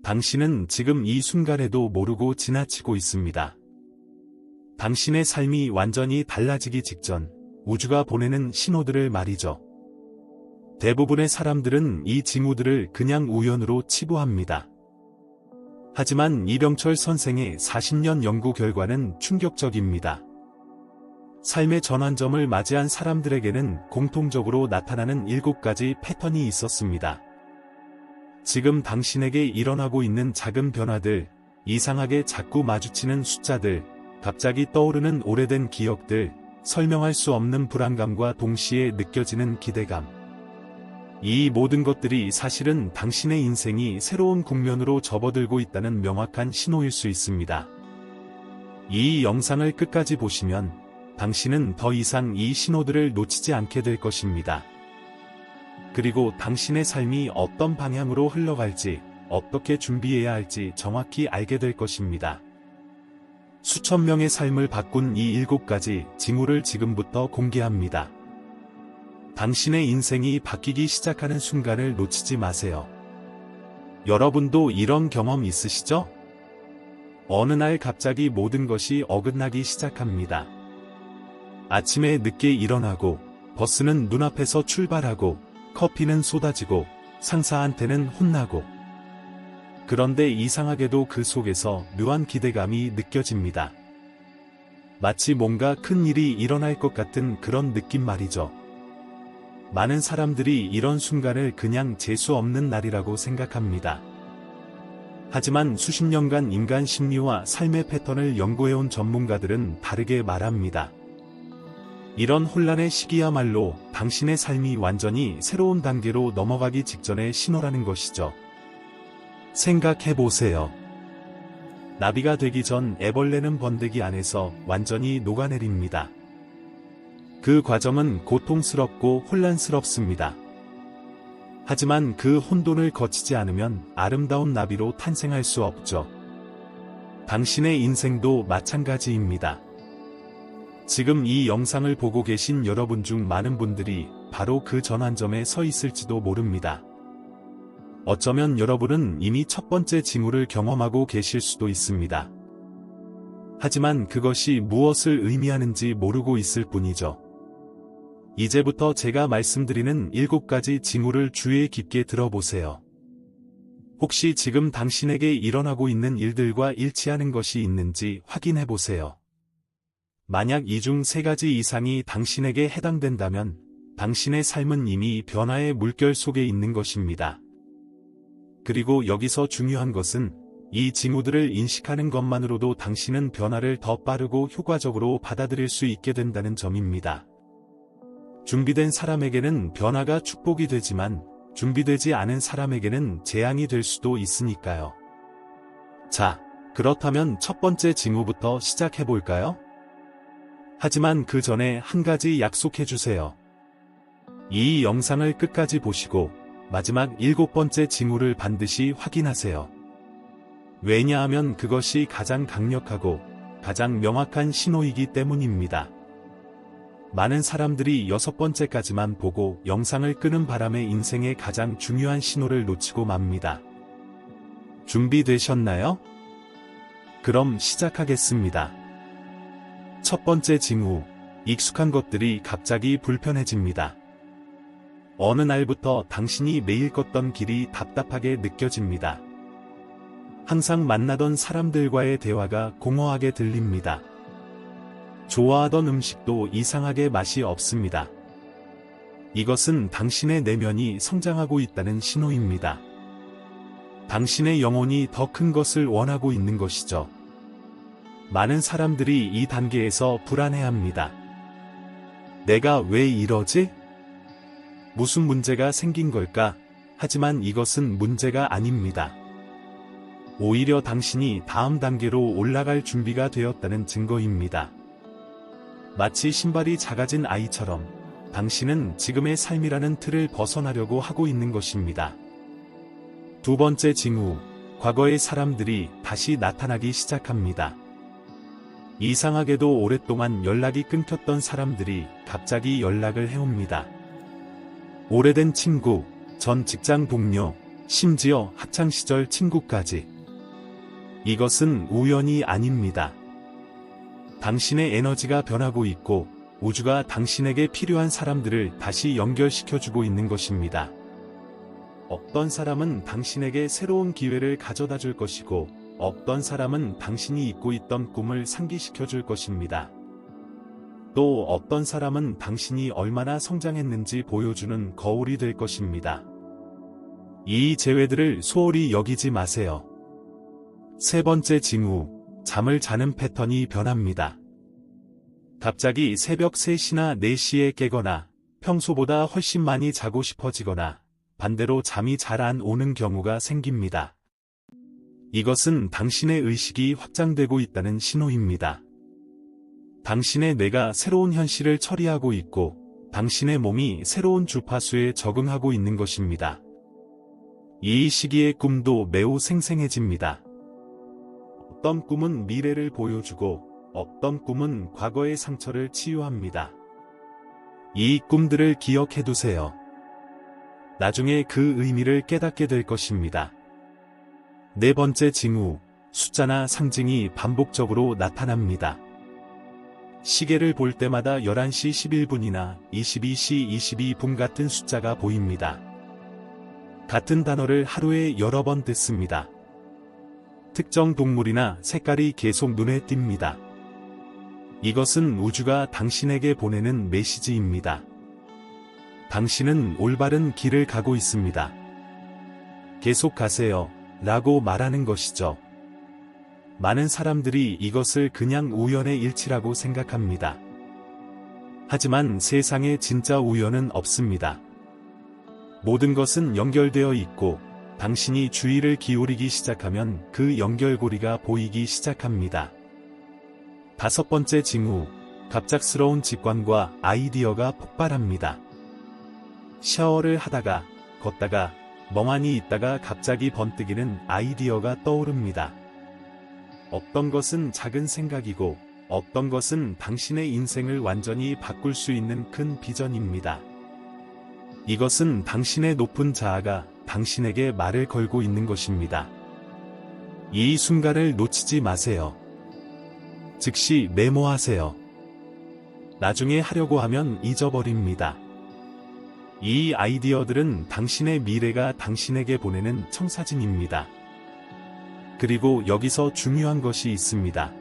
당신은 지금 이 순간에도 모르고 지나치고 있습니다. 당신의 삶이 완전히 달라지기 직전 우주가 보내는 신호들을 말이죠. 대부분의 사람들은 이 징후들을 그냥 우연으로 치부합니다. 하지만 이병철 선생의 40년 연구 결과는 충격적입니다. 삶의 전환점을 맞이한 사람들에게는 공통적으로 나타나는 7가지 패턴이 있었습니다. 지금 당신에게 일어나고 있는 작은 변화들, 이상하게 자꾸 마주치는 숫자들, 갑자기 떠오르는 오래된 기억들, 설명할 수 없는 불안감과 동시에 느껴지는 기대감. 이 모든 것들이 사실은 당신의 인생이 새로운 국면으로 접어들고 있다는 명확한 신호일 수 있습니다. 이 영상을 끝까지 보시면 당신은 더 이상 이 신호들을 놓치지 않게 될 것입니다. 그리고 당신의 삶이 어떤 방향으로 흘러갈지, 어떻게 준비해야 할지 정확히 알게 될 것입니다. 수천 명의 삶을 바꾼 이 7가지 징후를 지금부터 공개합니다. 당신의 인생이 바뀌기 시작하는 순간을 놓치지 마세요. 여러분도 이런 경험 있으시죠? 어느 날 갑자기 모든 것이 어긋나기 시작합니다. 아침에 늦게 일어나고, 버스는 눈앞에서 출발하고, 커피는 쏟아지고, 상사한테는 혼나고. 그런데 이상하게도 그 속에서 묘한 기대감이 느껴집니다. 마치 뭔가 큰 일이 일어날 것 같은 그런 느낌 말이죠. 많은 사람들이 이런 순간을 그냥 재수 없는 날이라고 생각합니다. 하지만 수십 년간 인간 심리와 삶의 패턴을 연구해온 전문가들은 다르게 말합니다. 이런 혼란의 시기야말로 당신의 삶이 완전히 새로운 단계로 넘어가기 직전의 신호라는 것이죠. 생각해보세요. 나비가 되기 전 애벌레는 번데기 안에서 완전히 녹아내립니다. 그 과정은 고통스럽고 혼란스럽습니다. 하지만 그 혼돈을 거치지 않으면 아름다운 나비로 탄생할 수 없죠. 당신의 인생도 마찬가지입니다. 지금 이 영상을 보고 계신 여러분 중 많은 분들이 바로 그 전환점에 서 있을지도 모릅니다. 어쩌면 여러분은 이미 첫 번째 징후를 경험하고 계실 수도 있습니다. 하지만 그것이 무엇을 의미하는지 모르고 있을 뿐이죠. 이제부터 제가 말씀드리는 7가지 징후를 주의 깊게 들어보세요. 혹시 지금 당신에게 일어나고 있는 일들과 일치하는 것이 있는지 확인해 보세요. 만약 이 중 3가지 이상이 당신에게 해당된다면 당신의 삶은 이미 변화의 물결 속에 있는 것입니다. 그리고 여기서 중요한 것은 이 징후들을 인식하는 것만으로도 당신은 변화를 더 빠르고 효과적으로 받아들일 수 있게 된다는 점입니다. 준비된 사람에게는 변화가 축복이 되지만 준비되지 않은 사람에게는 재앙이 될 수도 있으니까요. 자, 그렇다면 첫 번째 징후부터 시작해볼까요? 하지만 그 전에 한 가지 약속해주세요. 이 영상을 끝까지 보시고 마지막 7번째 징후를 반드시 확인하세요. 왜냐하면 그것이 가장 강력하고 가장 명확한 신호이기 때문입니다. 많은 사람들이 6번째까지만 보고 영상을 끄는 바람에 인생의 가장 중요한 신호를 놓치고 맙니다. 준비되셨나요? 그럼 시작하겠습니다. 첫 번째 징후, 익숙한 것들이 갑자기 불편해집니다. 어느 날부터 당신이 매일 걷던 길이 답답하게 느껴집니다. 항상 만나던 사람들과의 대화가 공허하게 들립니다. 좋아하던 음식도 이상하게 맛이 없습니다. 이것은 당신의 내면이 성장하고 있다는 신호입니다. 당신의 영혼이 더 큰 것을 원하고 있는 것이죠. 많은 사람들이 이 단계에서 불안해합니다. 내가 왜 이러지? 무슨 문제가 생긴 걸까? 하지만 이것은 문제가 아닙니다. 오히려 당신이 다음 단계로 올라갈 준비가 되었다는 증거입니다. 마치 신발이 작아진 아이처럼 당신은 지금의 삶이라는 틀을 벗어나려고 하고 있는 것입니다. 두 번째 징후, 과거의 사람들이 다시 나타나기 시작합니다. 이상하게도 오랫동안 연락이 끊겼던 사람들이 갑자기 연락을 해옵니다. 오래된 친구, 전 직장 동료, 심지어 학창시절 친구까지. 이것은 우연이 아닙니다. 당신의 에너지가 변하고 있고 우주가 당신에게 필요한 사람들을 다시 연결시켜주고 있는 것입니다. 어떤 사람은 당신에게 새로운 기회를 가져다 줄 것이고 어떤 사람은 당신이 잊고 있던 꿈을 상기시켜 줄 것입니다. 또 어떤 사람은 당신이 얼마나 성장했는지 보여주는 거울이 될 것입니다. 이 재회들을 소홀히 여기지 마세요. 세 번째 징후, 잠을 자는 패턴이 변합니다. 갑자기 새벽 3시나 4시에 깨거나 평소보다 훨씬 많이 자고 싶어지거나 반대로 잠이 잘 안 오는 경우가 생깁니다. 이것은 당신의 의식이 확장되고 있다는 신호입니다. 당신의 뇌가 새로운 현실을 처리하고 있고 당신의 몸이 새로운 주파수에 적응하고 있는 것입니다. 이 시기의 꿈도 매우 생생해집니다. 어떤 꿈은 미래를 보여주고 어떤 꿈은 과거의 상처를 치유합니다. 이 꿈들을 기억해두세요. 나중에 그 의미를 깨닫게 될 것입니다. 네 번째 징후, 숫자나 상징이 반복적으로 나타납니다. 시계를 볼 때마다 11시 11분이나 22시 22분 같은 숫자가 보입니다. 같은 단어를 하루에 여러 번 듣습니다. 특정 동물이나 색깔이 계속 눈에 띕니다. 이것은 우주가 당신에게 보내는 메시지입니다. 당신은 올바른 길을 가고 있습니다. 계속 가세요. 라고 말하는 것이죠. 많은 사람들이 이것을 그냥 우연의 일치라고 생각합니다. 하지만 세상에 진짜 우연은 없습니다. 모든 것은 연결되어 있고 당신이 주의를 기울이기 시작하면 그 연결고리가 보이기 시작합니다. 다섯 번째 징후, 갑작스러운 직관과 아이디어가 폭발합니다. 샤워를 하다가, 걷다가, 멍하니 있다가 갑자기 번뜩이는 아이디어가 떠오릅니다. 어떤 것은 작은 생각이고 어떤 것은 당신의 인생을 완전히 바꿀 수 있는 큰 비전입니다. 이것은 당신의 높은 자아가 당신에게 말을 걸고 있는 것입니다. 이 순간을 놓치지 마세요. 즉시 메모하세요. 나중에 하려고 하면 잊어버립니다. 이 아이디어들은 당신의 미래가 당신에게 보내는 청사진입니다. 그리고 여기서 중요한 것이 있습니다.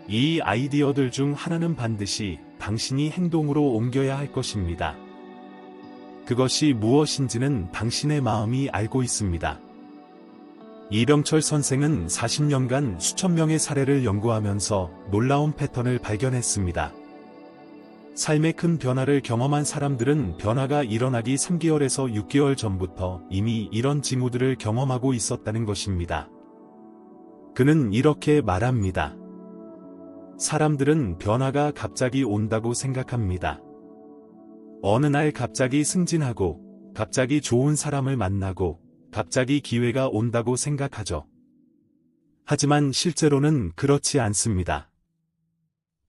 이 아이디어들 중 하나는 반드시 당신이 행동으로 옮겨야 할 것입니다. 그것이 무엇인지는 당신의 마음이 알고 있습니다. 이병철 선생은 40년간 수천 명의 사례를 연구하면서 놀라운 패턴을 발견했습니다. 삶의 큰 변화를 경험한 사람들은 변화가 일어나기 3개월에서 6개월 전부터 이미 이런 징후들을 경험하고 있었다는 것입니다. 그는 이렇게 말합니다. 사람들은 변화가 갑자기 온다고 생각합니다. 어느 날 갑자기 승진하고, 갑자기 좋은 사람을 만나고, 갑자기 기회가 온다고 생각하죠. 하지만 실제로는 그렇지 않습니다.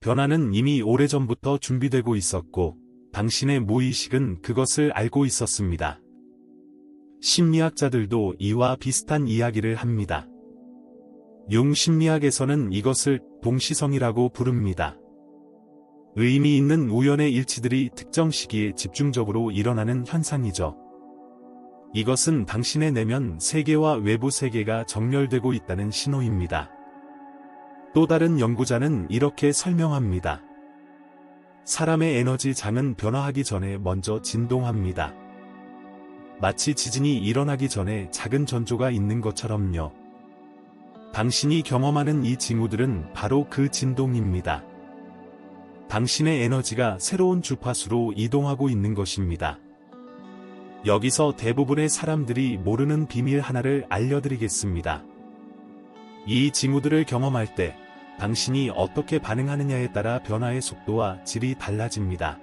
변화는 이미 오래전부터 준비되고 있었고, 당신의 무의식은 그것을 알고 있었습니다. 심리학자들도 이와 비슷한 이야기를 합니다. 융 심리학에서는 이것을 동시성이라고 부릅니다. 의미 있는 우연의 일치들이 특정 시기에 집중적으로 일어나는 현상이죠. 이것은 당신의 내면 세계와 외부 세계가 정렬되고 있다는 신호입니다. 또 다른 연구자는 이렇게 설명합니다. 사람의 에너지 장은 변화하기 전에 먼저 진동합니다. 마치 지진이 일어나기 전에 작은 전조가 있는 것처럼요. 당신이 경험하는 이 징후들은 바로 그 진동입니다. 당신의 에너지가 새로운 주파수로 이동하고 있는 것입니다. 여기서 대부분의 사람들이 모르는 비밀 하나를 알려드리겠습니다. 이 징후들을 경험할 때 당신이 어떻게 반응하느냐에 따라 변화의 속도와 질이 달라집니다.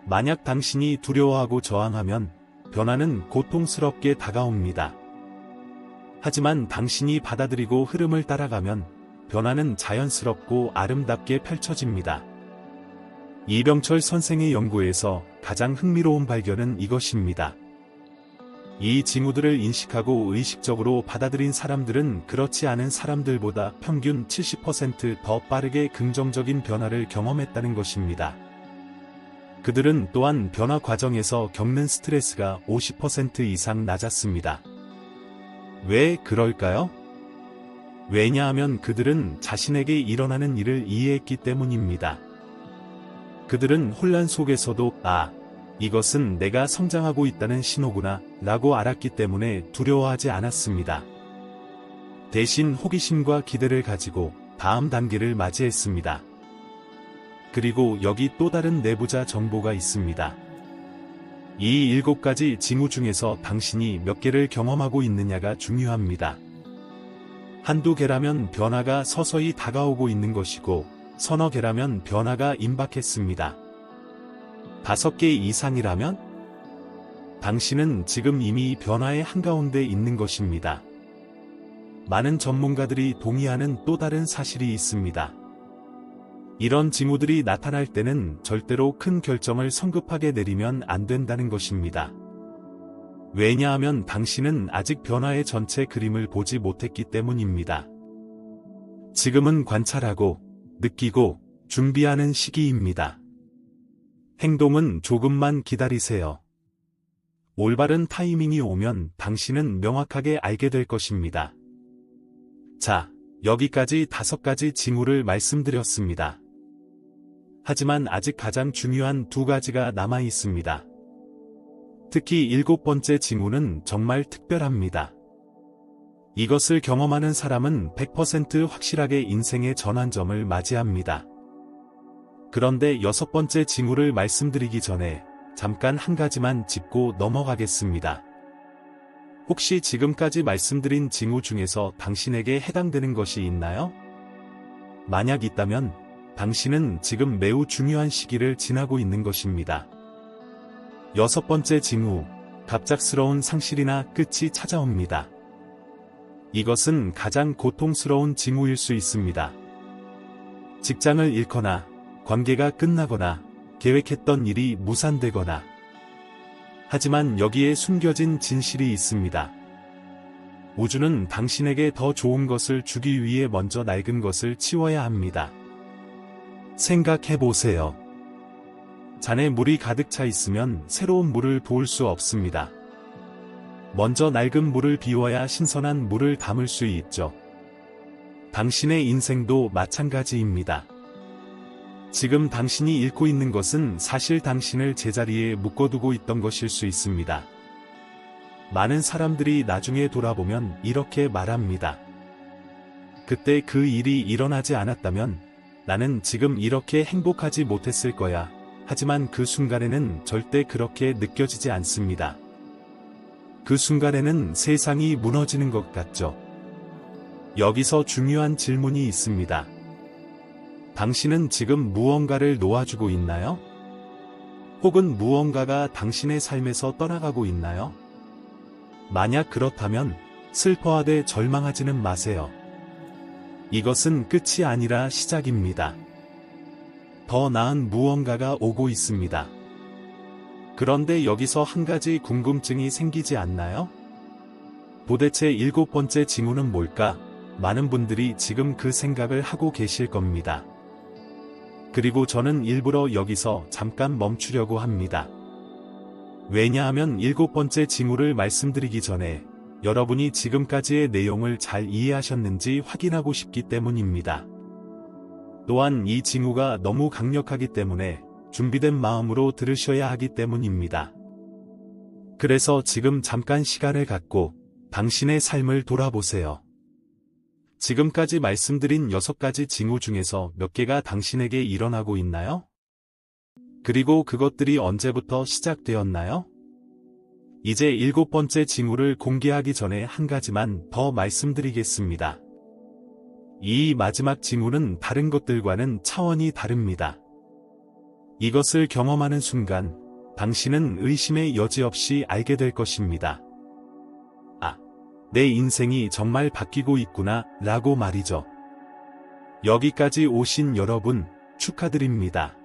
만약 당신이 두려워하고 저항하면 변화는 고통스럽게 다가옵니다. 하지만 당신이 받아들이고 흐름을 따라가면 변화는 자연스럽고 아름답게 펼쳐집니다. 이병철 선생의 연구에서 가장 흥미로운 발견은 이것입니다. 이 징후들을 인식하고 의식적으로 받아들인 사람들은 그렇지 않은 사람들보다 평균 70% 더 빠르게 긍정적인 변화를 경험했다는 것입니다. 그들은 또한 변화 과정에서 겪는 스트레스가 50% 이상 낮았습니다. 왜 그럴까요? 왜냐하면 그들은 자신에게 일어나는 일을 이해했기 때문입니다. 그들은 혼란 속에서도 이것은 내가 성장하고 있다는 신호구나 라고 알았기 때문에 두려워하지 않았습니다. 대신 호기심과 기대를 가지고 다음 단계를 맞이했습니다. 그리고 여기 또 다른 내부자 정보가 있습니다. 이 7가지 징후 중에서 당신이 몇 개를 경험하고 있느냐가 중요합니다. 한두 개라면 변화가 서서히 다가오고 있는 것이고, 서너 개라면 변화가 임박했습니다. 5개 이상이라면? 당신은 지금 이미 변화의 한가운데 있는 것입니다. 많은 전문가들이 동의하는 또 다른 사실이 있습니다. 이런 징후들이 나타날 때는 절대로 큰 결정을 성급하게 내리면 안 된다는 것입니다. 왜냐하면 당신은 아직 변화의 전체 그림을 보지 못했기 때문입니다. 지금은 관찰하고, 느끼고, 준비하는 시기입니다. 행동은 조금만 기다리세요. 올바른 타이밍이 오면 당신은 명확하게 알게 될 것입니다. 자, 여기까지 5가지 징후를 말씀드렸습니다. 하지만 아직 가장 중요한 2가지가 남아 있습니다. 특히 7번째 징후는 정말 특별합니다. 이것을 경험하는 사람은 100% 확실하게 인생의 전환점을 맞이합니다. 그런데 6번째 징후를 말씀드리기 전에 잠깐 한 가지만 짚고 넘어가겠습니다. 혹시 지금까지 말씀드린 징후 중에서 당신에게 해당되는 것이 있나요? 만약 있다면 당신은 지금 매우 중요한 시기를 지나고 있는 것입니다. 6번째 징후, 갑작스러운 상실이나 끝이 찾아옵니다. 이것은 가장 고통스러운 징후일 수 있습니다. 직장을 잃거나, 관계가 끝나거나, 계획했던 일이 무산되거나. 하지만 여기에 숨겨진 진실이 있습니다. 우주는 당신에게 더 좋은 것을 주기 위해 먼저 낡은 것을 치워야 합니다. 생각해보세요. 잔에 물이 가득 차 있으면 새로운 물을 부을 수 없습니다. 먼저 낡은 물을 비워야 신선한 물을 담을 수 있죠. 당신의 인생도 마찬가지입니다. 지금 당신이 잃고 있는 것은 사실 당신을 제자리에 묶어두고 있던 것일 수 있습니다. 많은 사람들이 나중에 돌아보면 이렇게 말합니다. 그때 그 일이 일어나지 않았다면 나는 지금 이렇게 행복하지 못했을 거야. 하지만 그 순간에는 절대 그렇게 느껴지지 않습니다. 그 순간에는 세상이 무너지는 것 같죠. 여기서 중요한 질문이 있습니다. 당신은 지금 무언가를 놓아주고 있나요? 혹은 무언가가 당신의 삶에서 떠나가고 있나요? 만약 그렇다면 슬퍼하되 절망하지는 마세요. 이것은 끝이 아니라 시작입니다. 더 나은 무언가가 오고 있습니다. 그런데 여기서 한 가지 궁금증이 생기지 않나요? 도대체 7번째 징후는 뭘까? 많은 분들이 지금 그 생각을 하고 계실 겁니다. 그리고 저는 일부러 여기서 잠깐 멈추려고 합니다. 왜냐하면 7번째 징후를 말씀드리기 전에 여러분이 지금까지의 내용을 잘 이해하셨는지 확인하고 싶기 때문입니다. 또한 이 징후가 너무 강력하기 때문에 준비된 마음으로 들으셔야 하기 때문입니다. 그래서 지금 잠깐 시간을 갖고 당신의 삶을 돌아보세요. 지금까지 말씀드린 6가지 징후 중에서 몇 개가 당신에게 일어나고 있나요? 그리고 그것들이 언제부터 시작되었나요? 이제 7번째 징후를 공개하기 전에 한 가지만 더 말씀드리겠습니다. 이 마지막 징후는 다른 것들과는 차원이 다릅니다. 이것을 경험하는 순간 당신은 의심의 여지 없이 알게 될 것입니다. 내 인생이 정말 바뀌고 있구나 라고 말이죠. 여기까지 오신 여러분 축하드립니다.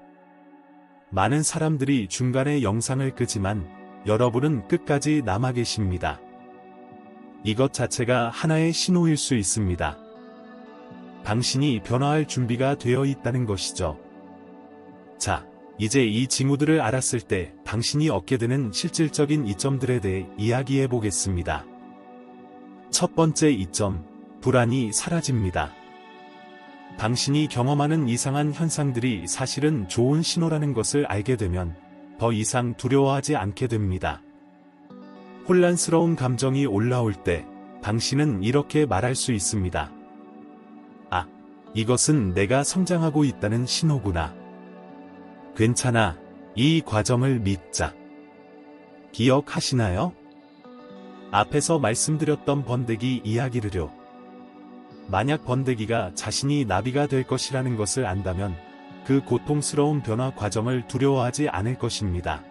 많은 사람들이 중간에 영상을 끄지만 여러분은 끝까지 남아 계십니다. 이것 자체가 하나의 신호일 수 있습니다. 당신이 변화할 준비가 되어 있다는 것이죠. 자, 이제 이 징후들을 알았을 때 당신이 얻게 되는 실질적인 이점들에 대해 이야기해 보겠습니다. 첫 번째 이점, 불안이 사라집니다. 당신이 경험하는 이상한 현상들이 사실은 좋은 신호라는 것을 알게 되면 더 이상 두려워하지 않게 됩니다. 혼란스러운 감정이 올라올 때 당신은 이렇게 말할 수 있습니다. 아, 이것은 내가 성장하고 있다는 신호구나. 괜찮아, 이 과정을 믿자. 기억하시나요? 앞에서 말씀드렸던 번데기 이야기를요. 만약 번데기가 자신이 나비가 될 것이라는 것을 안다면 그 고통스러운 변화 과정을 두려워하지 않을 것입니다.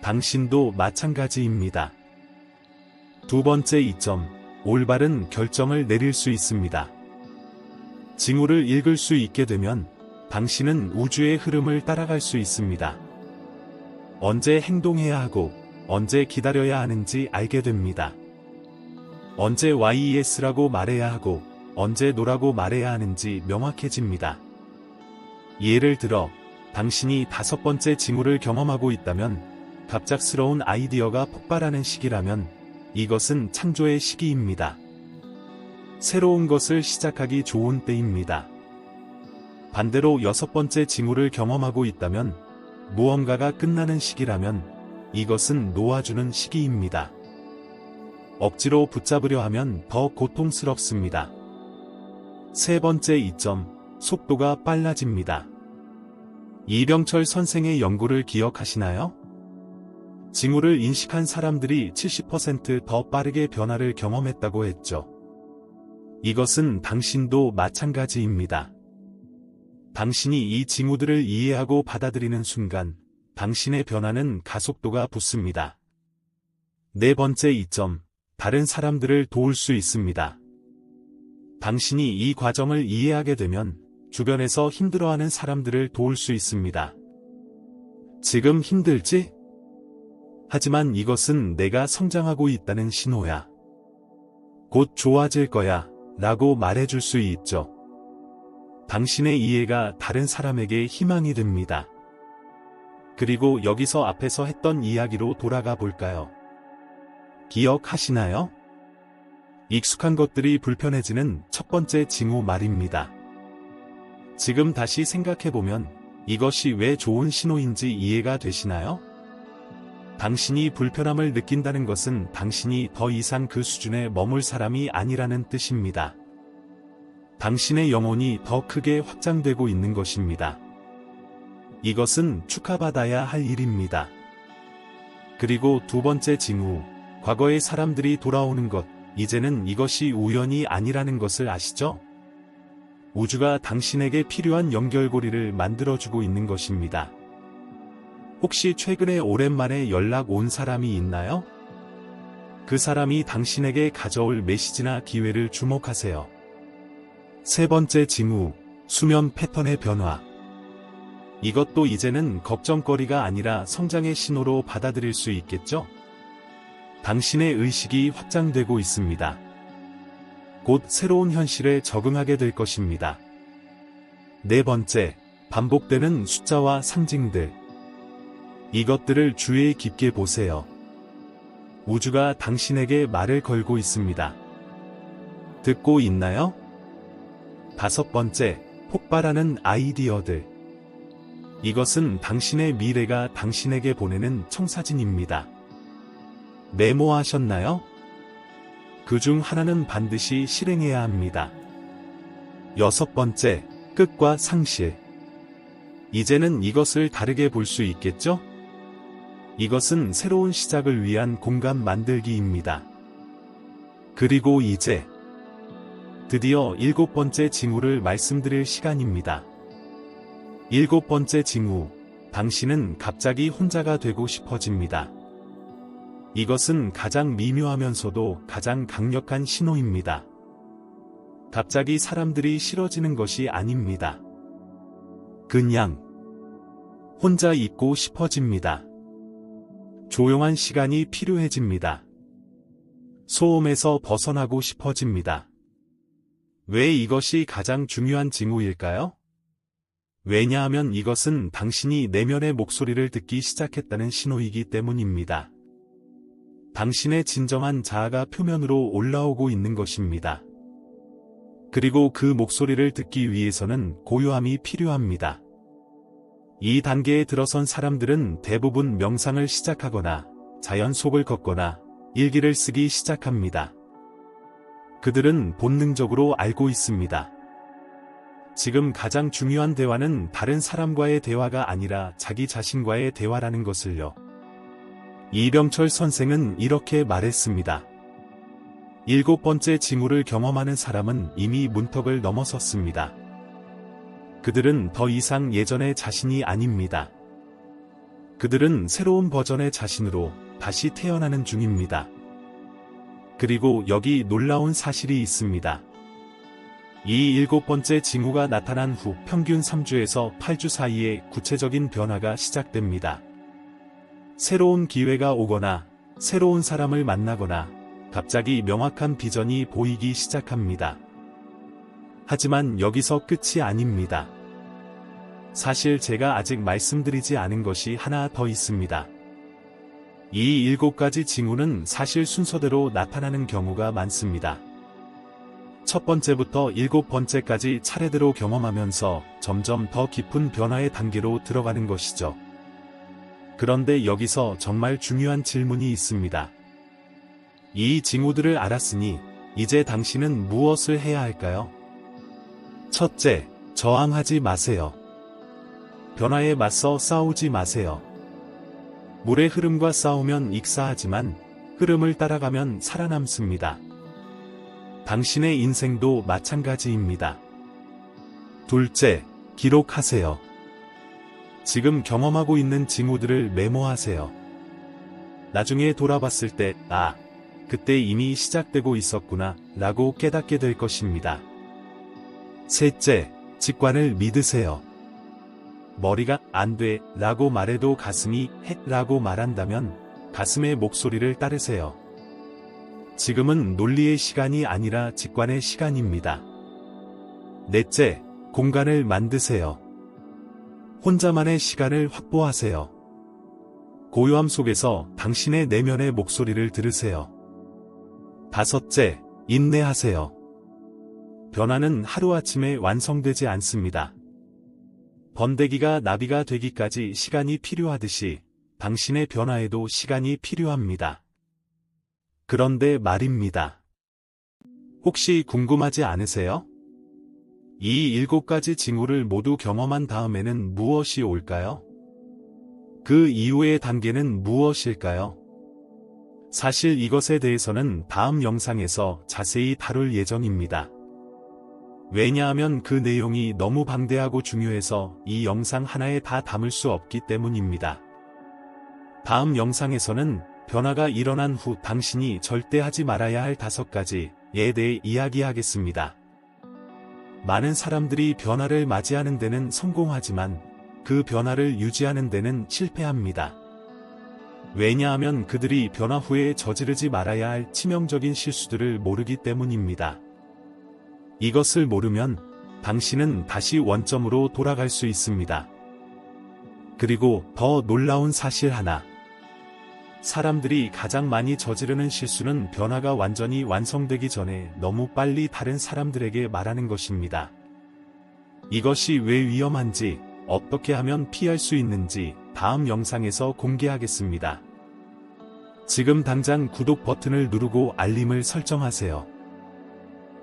당신도 마찬가지입니다. 두 번째 이점, 올바른 결정을 내릴 수 있습니다. 징후를 읽을 수 있게 되면 당신은 우주의 흐름을 따라갈 수 있습니다. 언제 행동해야 하고 언제 기다려야 하는지 알게 됩니다. 언제 YES라고 말해야 하고 언제 NO라고 말해야 하는지 명확해집니다. 예를 들어 당신이 5번째 징후를 경험하고 있다면 갑작스러운 아이디어가 폭발하는 시기라면 이것은 창조의 시기입니다. 새로운 것을 시작하기 좋은 때입니다. 반대로 6번째 징후를 경험하고 있다면 무언가가 끝나는 시기라면 이것은 놓아주는 시기입니다. 억지로 붙잡으려 하면 더 고통스럽습니다. 세 번째 이점, 속도가 빨라집니다. 이병철 선생의 연구를 기억하시나요? 징후를 인식한 사람들이 70% 더 빠르게 변화를 경험했다고 했죠. 이것은 당신도 마찬가지입니다. 당신이 이 징후들을 이해하고 받아들이는 순간 당신의 변화는 가속도가 붙습니다. 네 번째 이점, 다른 사람들을 도울 수 있습니다. 당신이 이 과정을 이해하게 되면 주변에서 힘들어하는 사람들을 도울 수 있습니다. 지금 힘들지? 하지만 이것은 내가 성장하고 있다는 신호야. 곧 좋아질 거야 라고 말해줄 수 있죠. 당신의 이해가 다른 사람에게 희망이 됩니다. 그리고 여기서 앞에서 했던 이야기로 돌아가 볼까요? 기억하시나요? 익숙한 것들이 불편해지는 첫 번째 징후 말입니다. 지금 다시 생각해보면 이것이 왜 좋은 신호인지 이해가 되시나요? 당신이 불편함을 느낀다는 것은 당신이 더 이상 그 수준에 머물 사람이 아니라는 뜻입니다. 당신의 영혼이 더 크게 확장되고 있는 것입니다. 이것은 축하받아야 할 일입니다. 그리고 두 번째 징후, 과거의 사람들이 돌아오는 것, 이제는 이것이 우연이 아니라는 것을 아시죠? 우주가 당신에게 필요한 연결고리를 만들어주고 있는 것입니다. 혹시 최근에 오랜만에 연락 온 사람이 있나요? 그 사람이 당신에게 가져올 메시지나 기회를 주목하세요. 세 번째 징후, 수면 패턴의 변화. 이것도 이제는 걱정거리가 아니라 성장의 신호로 받아들일 수 있겠죠? 당신의 의식이 확장되고 있습니다. 곧 새로운 현실에 적응하게 될 것입니다. 네 번째, 반복되는 숫자와 상징들. 이것들을 주의 깊게 보세요. 우주가 당신에게 말을 걸고 있습니다. 듣고 있나요? 다섯 번째, 폭발하는 아이디어들. 이것은 당신의 미래가 당신에게 보내는 청사진입니다. 메모하셨나요? 그중 하나는 반드시 실행해야 합니다. 여섯 번째, 끝과 상실. 이제는 이것을 다르게 볼 수 있겠죠? 이것은 새로운 시작을 위한 공간 만들기입니다. 그리고 이제 드디어 일곱 번째 징후를 말씀드릴 시간입니다. 일곱 번째 징후, 당신은 갑자기 혼자가 되고 싶어집니다. 이것은 가장 미묘하면서도 가장 강력한 신호입니다. 갑자기 사람들이 싫어지는 것이 아닙니다. 그냥 혼자 있고 싶어집니다. 조용한 시간이 필요해집니다. 소음에서 벗어나고 싶어집니다. 왜 이것이 가장 중요한 징후일까요? 왜냐하면 이것은 당신이 내면의 목소리를 듣기 시작했다는 신호이기 때문입니다. 당신의 진정한 자아가 표면으로 올라오고 있는 것입니다. 그리고 그 목소리를 듣기 위해서는 고요함이 필요합니다. 이 단계에 들어선 사람들은 대부분 명상을 시작하거나 자연 속을 걷거나 일기를 쓰기 시작합니다. 그들은 본능적으로 알고 있습니다. 지금 가장 중요한 대화는 다른 사람과의 대화가 아니라 자기 자신과의 대화라는 것을요. 이병철 선생은 이렇게 말했습니다. 7번째 징후를 경험하는 사람은 이미 문턱을 넘어섰습니다. 그들은 더 이상 예전의 자신이 아닙니다. 그들은 새로운 버전의 자신으로 다시 태어나는 중입니다. 그리고 여기 놀라운 사실이 있습니다. 이 7번째 징후가 나타난 후 평균 3주에서 8주 사이에 구체적인 변화가 시작됩니다. 새로운 기회가 오거나 새로운 사람을 만나거나 갑자기 명확한 비전이 보이기 시작합니다. 하지만 여기서 끝이 아닙니다. 사실 제가 아직 말씀드리지 않은 것이 하나 더 있습니다. 이 7가지 징후는 사실 순서대로 나타나는 경우가 많습니다. 첫 번째부터 7번째까지 차례대로 경험하면서 점점 더 깊은 변화의 단계로 들어가는 것이죠. 그런데 여기서 정말 중요한 질문이 있습니다. 이 징후들을 알았으니 이제 당신은 무엇을 해야 할까요? 첫째, 저항하지 마세요. 변화에 맞서 싸우지 마세요. 물의 흐름과 싸우면 익사하지만 흐름을 따라가면 살아남습니다. 당신의 인생도 마찬가지입니다. 둘째, 기록하세요. 지금 경험하고 있는 징후들을 메모하세요. 나중에 돌아봤을 때, 그때 이미 시작되고 있었구나, 라고 깨닫게 될 것입니다. 셋째, 직관을 믿으세요. 머리가 안 돼, 라고 말해도 가슴이 해, 라고 말한다면 가슴의 목소리를 따르세요. 지금은 논리의 시간이 아니라 직관의 시간입니다. 넷째, 공간을 만드세요. 혼자만의 시간을 확보하세요. 고요함 속에서 당신의 내면의 목소리를 들으세요. 다섯째, 인내하세요. 변화는 하루아침에 완성되지 않습니다. 번데기가 나비가 되기까지 시간이 필요하듯이 당신의 변화에도 시간이 필요합니다. 그런데 말입니다. 혹시 궁금하지 않으세요? 이 7가지 징후를 모두 경험한 다음에는 무엇이 올까요? 그 이후의 단계는 무엇일까요? 사실 이것에 대해서는 다음 영상에서 자세히 다룰 예정입니다. 왜냐하면 그 내용이 너무 방대하고 중요해서 이 영상 하나에 다 담을 수 없기 때문입니다. 다음 영상에서는 변화가 일어난 후 당신이 절대 하지 말아야 할 5가지에 대해 이야기하겠습니다. 많은 사람들이 변화를 맞이하는 데는 성공하지만 그 변화를 유지하는 데는 실패합니다. 왜냐하면 그들이 변화 후에 저지르지 말아야 할 치명적인 실수들을 모르기 때문입니다. 이것을 모르면 당신은 다시 원점으로 돌아갈 수 있습니다. 그리고 더 놀라운 사실 하나. 사람들이 가장 많이 저지르는 실수는 변화가 완전히 완성되기 전에 너무 빨리 다른 사람들에게 말하는 것입니다. 이것이 왜 위험한지, 어떻게 하면 피할 수 있는지 다음 영상에서 공개하겠습니다. 지금 당장 구독 버튼을 누르고 알림을 설정하세요.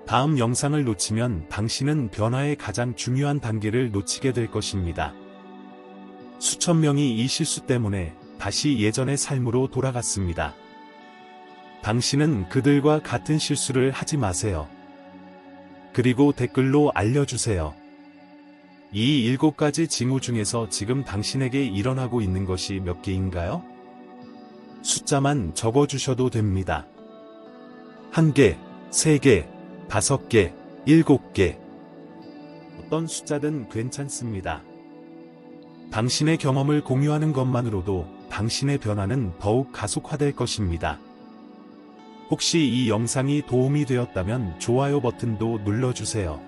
다음 영상을 놓치면 당신은 변화의 가장 중요한 단계를 놓치게 될 것입니다. 수천 명이 이 실수 때문에 다시 예전의 삶으로 돌아갔습니다. 당신은 그들과 같은 실수를 하지 마세요. 그리고 댓글로 알려주세요. 이 7가지 징후 중에서 지금 당신에게 일어나고 있는 것이 몇 개인가요? 숫자만 적어주셔도 됩니다. 1개, 3개, 5개, 7개. 어떤 숫자든 괜찮습니다. 당신의 경험을 공유하는 것만으로도 당신의 변화는 더욱 가속화될 것입니다. 혹시 이 영상이 도움이 되었다면 좋아요 버튼도 눌러주세요.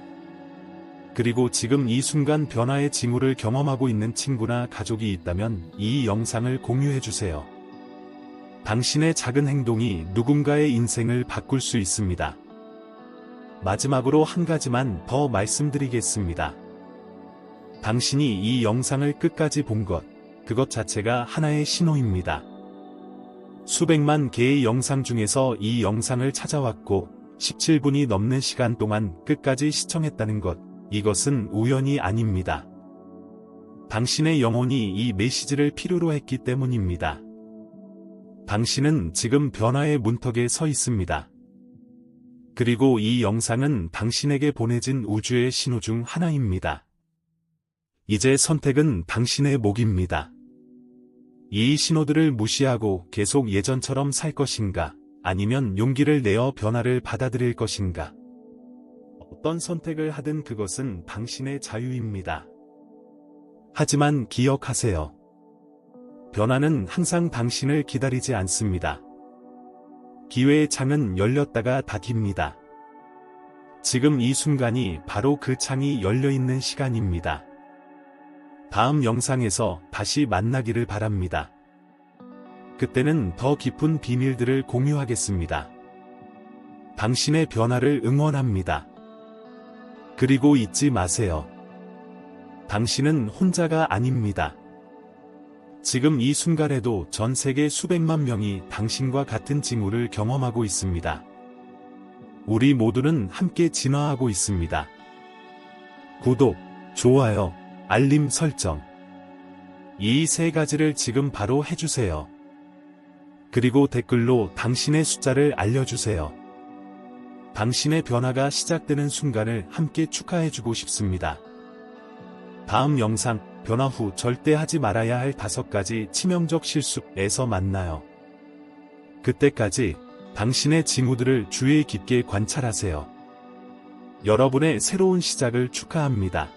그리고 지금 이 순간 변화의 징후를 경험하고 있는 친구나 가족이 있다면 이 영상을 공유해주세요. 당신의 작은 행동이 누군가의 인생을 바꿀 수 있습니다. 마지막으로 한 가지만 더 말씀드리겠습니다. 당신이 이 영상을 끝까지 본 것, 그것 자체가 하나의 신호입니다. 수백만 개의 영상 중에서 이 영상을 찾아왔고 17분이 넘는 시간 동안 끝까지 시청했다는 것, 이것은 우연이 아닙니다. 당신의 영혼이 이 메시지를 필요로 했기 때문입니다. 당신은 지금 변화의 문턱에 서 있습니다. 그리고 이 영상은 당신에게 보내진 우주의 신호 중 하나입니다. 이제 선택은 당신의 몫입니다. 이 신호들을 무시하고 계속 예전처럼 살 것인가, 아니면 용기를 내어 변화를 받아들일 것인가. 어떤 선택을 하든 그것은 당신의 자유입니다. 하지만 기억하세요. 변화는 항상 당신을 기다리지 않습니다. 기회의 창은 열렸다가 닫힙니다. 지금 이 순간이 바로 그 창이 열려있는 시간입니다. 다음 영상에서 다시 만나기를 바랍니다. 그때는 더 깊은 비밀들을 공유하겠습니다. 당신의 변화를 응원합니다. 그리고 잊지 마세요. 당신은 혼자가 아닙니다. 지금 이 순간에도 전 세계 수백만 명이 당신과 같은 징후를 경험하고 있습니다. 우리 모두는 함께 진화하고 있습니다. 구독, 좋아요, 알림 설정. 이 세 가지를 지금 바로 해주세요. 그리고 댓글로 당신의 숫자를 알려주세요. 당신의 변화가 시작되는 순간을 함께 축하해주고 싶습니다. 다음 영상, 변화 후 절대 하지 말아야 할 5가지 치명적 실수에서 만나요. 그때까지 당신의 징후들을 주의 깊게 관찰하세요. 여러분의 새로운 시작을 축하합니다.